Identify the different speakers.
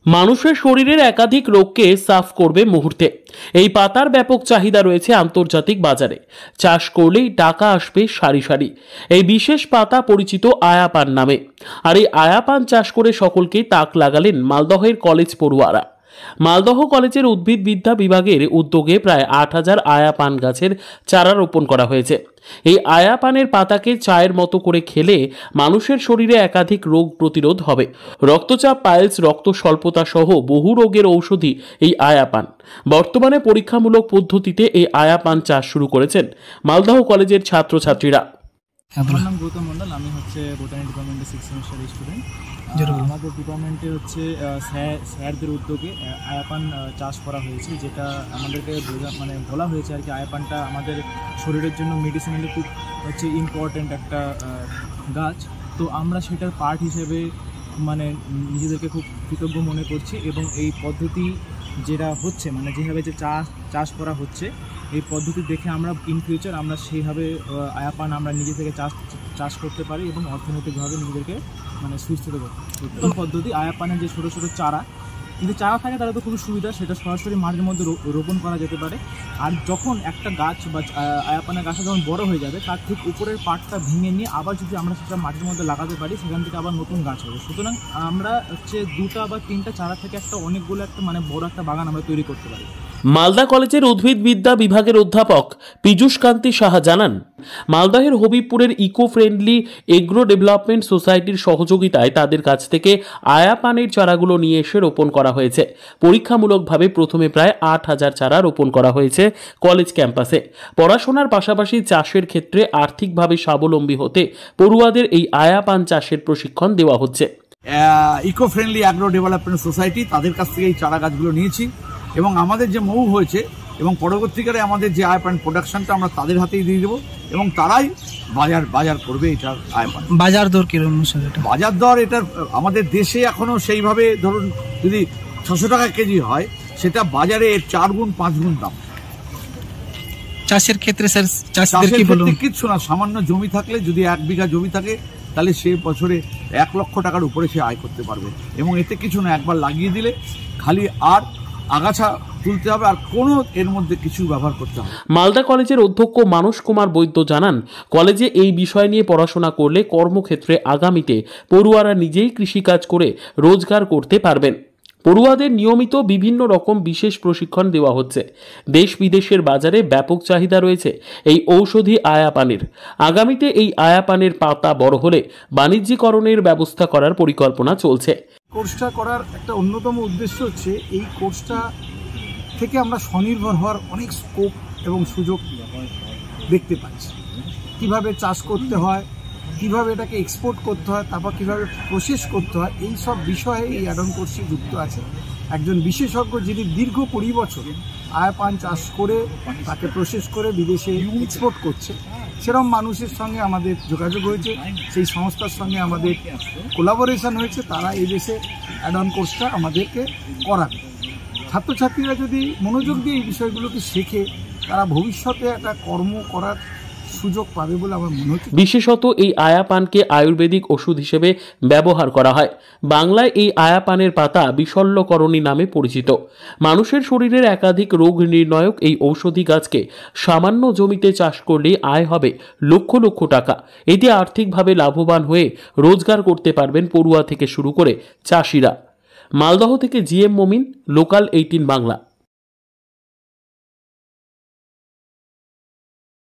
Speaker 1: মানুষের শরীরের একাধিক রোগকে সাফ করবে মুহূর্তে। এই পাতার ব্যাপক চাহিদা রয়েছে আন্তর্জাতিক বাজারে। চাষ করলেই টাকা আসবে সারি সারি। এই বিশেষ পাতা পরিচিত আয়াপান নামে। আর এই আয়াপান চাষ করে সকলকেই তাক লাগালেন মালদহের কলেজ পড়ুয়ারা। মালদহ কলেজের উদ্ভিদবিদ্যা বিভাগের উদ্যোগে প্রায় ৮,০০০ আয়াপান গাছের চারা রোপণ করা হয়েছে। এই আয়াপানের পাতাকে চায়ের মতো করে খেলে মানুষের শরীরে একাধিক রোগ প্রতিরোধ হবে। রক্তচাপ, পাইলস, রক্ত স্বল্পতা সহ বহু রোগের ঔষধি এই আয়াপান। বর্তমানে পরীক্ষামূলক পদ্ধতিতে এই আয়াপান চাষ শুরু করেছেন মালদহ কলেজের ছাত্রছাত্রীরা।
Speaker 2: আমার নাম গৌতম মন্ডল, আমি হচ্ছে বোটানি ডিপার্টমেন্টের 6th সেমিস্টার স্টুডেন্ট। আমাদের ডিপার্টমেন্টে হচ্ছে স্যারদের উদ্যোগে আয়াপান চাষ করা হয়েছে, যেটা আমাদেরকে বলা হয়েছে আর কি। আয়াপানটা আমাদের শরীরের জন্য মেডিসিনালি খুব হচ্ছে ইম্পর্ট্যান্ট একটা গাছ। তো আমরা সেটার পার্ট হিসেবে নিজেদেরকে খুব কৃতজ্ঞ মনে করছি। এবং এই পদ্ধতি যেটা হচ্ছে যেভাবে যে চাষ করা হচ্ছে, এই পদ্ধতি দেখে আমরা ইন ফিউচার আমরা সেইভাবে আয়াপান আমরা নিজে থেকে চাষ করতে পারি এবং অর্থনৈতিকভাবে নিজেদেরকে সুস্থ করতে পদ্ধতি। আয়াপানের যে ছোটো ছোটো চারা, কিন্তু চারা থাকে তাহলে তো খুবই সুবিধা, সেটা সরাসরি মাটির মধ্যে রোপণ করা যেতে পারে। আর যখন একটা গাছ বা আয়াপানের গাছটা যখন বড় হয়ে যাবে, তার ঠিক উপরের পাটটা ভেঙে নিয়ে আবার যদি আমরা সেটা মাটির মধ্যে লাগাতে পারি, সেখান থেকে আবার নতুন গাছ হবে। সুতরাং আমরা হচ্ছে 2টা বা 3টা চারা থেকে অনেকগুলো বড় একটা বাগান আমরা তৈরি করতে পারি।
Speaker 1: মালদা কলেজের উদ্ভিদবিদ্যা বিভাগের অধ্যাপক পীযূষ কান্তি সাহা জানান, মালদহের হবিবপুরের ইকো ফ্রেন্ডলি এগ্রো ডেভেলপমেন্ট সোসাইটির সহযোগিতায় তাদের কাছ থেকে আয়াপানের চারাগুলো নিয়ে এসে রোপণ করা হয়েছে। পরীক্ষামূলকভাবে প্রথমে প্রায় ৮,০০০ চারা রোপণ করা হয়েছে কলেজ ক্যাম্পাসে। পড়াশোনার পাশাপাশি চাষের ক্ষেত্রে আর্থিকভাবে স্বাবলম্বী হতে পড়ুয়াদের এই আয়াপান চাষের প্রশিক্ষণ দেওয়া হচ্ছে।
Speaker 3: Eco friendly agro development society, তাদের কাছ থেকে এই চারা গাছগুলো নিয়েছি এবং আমাদের যে মৌ হয়েছে এবং পরবর্তীকালে আমাদের যে আয়াপান প্রোডাকশনটা আমরা তাদের হাতেই দিয়ে দেবো এবং তারাই বাজার করবে এটার আয়াপান।
Speaker 4: বাজার দর কিরকম?
Speaker 3: বাজার দর এটার আমাদের দেশে এখনো সেইভাবে, ধরুন যদি ৬০০ টাকা কেজি হয়, সেটা বাজারে ৪ গুণ ৫ গুণ দাম।
Speaker 4: চাষের ক্ষেত্রে স্যার
Speaker 3: কিচ্ছু না, সামান্য জমি থাকলে, যদি 1 বিঘা জমি থাকে, তাহলে সে বছরে ১ লক্ষ টাকার উপরে সে আয় করতে পারবে। এবং এতে কিছু না, একবার লাগিয়ে দিলে খালি আর আগাছা তুলতে হবে, আর কোনো এর মধ্যে কিছু ব্যবহার করতে হবে।
Speaker 1: মালদা কলেজের অধ্যক্ষ মানস কুমার বৈদ্য জানান, কলেজে এই বিষয় নিয়ে পড়াশোনা করলে কর্মক্ষেত্রে আগামীতে পড়ুয়ারা নিজেই কৃষিকাজ করে রোজগার করতে পারবেন। পড়ুয়াদের নিয়মিত বিভিন্ন রকম বিশেষ প্রশিক্ষণ দেওয়া হচ্ছে। দেশ বিদেশের বাজারে ব্যাপক চাহিদা রয়েছে এই ঔষধি আয়াপানের। আগামীতে এই আয়াপানের পাতা বড় হলে বাণিজ্যিকরণের ব্যবস্থা করার পরিকল্পনা চলছে।
Speaker 5: কোর্সটা করার একটা অন্যতম উদ্দেশ্য হচ্ছে, এই কোর্সটা থেকে আমরা স্বনির্ভর হওয়ার অনেক স্কোপ এবং সুযোগ দেখতে পাচ্ছি। কিভাবে চাষ করতে হয়, কিভাবে এটাকে এক্সপোর্ট করতে হয়, তারপর কিভাবে প্রসেস করতে হয়, এই সব বিষয়ে এই অ্যাড অন কোর্সে যুক্ত আছে একজন বিশেষজ্ঞ, যিনি দীর্ঘ ২০ বছর আয়াপান চাষ করে তাকে প্রসেস করে বিদেশে এক্সপোর্ট করছে। সেরকম মানুষের সঙ্গে আমাদের যোগাযোগ হয়েছে, সেই সংস্থার সঙ্গে আমাদের কোলাবোরেশন হয়েছে, তারা এই দেশে অ্যাড অন কোর্সটা আমাদেরকে করাবে। ছাত্রছাত্রীরা যদি মনোযোগ দিয়ে এই বিষয়গুলোকে শেখে, তারা ভবিষ্যতে একটা কর্ম করার সুযোগ পাবে বলে আমার মনে হচ্ছে।
Speaker 1: বিশেষত এই আয়াপানকে আয়ুর্বেদিক ওষুধ হিসেবে ব্যবহার করা হয়। বাংলায় এই আয়াপানের পাতা বিশল্যকরণী নামে পরিচিত। মানুষের শরীরের একাধিক রোগ নির্ণয়ক এই ঔষধি গাছকে সামান্য জমিতে চাষ করলে আয় হবে লক্ষ লক্ষ টাকা। এতে আর্থিকভাবে লাভবান হয়ে রোজগার করতে পারবেন পড়ুয়া থেকে শুরু করে চাষিরা। মালদহ থেকে জিএম মমিন, লোকাল 18 বাংলা।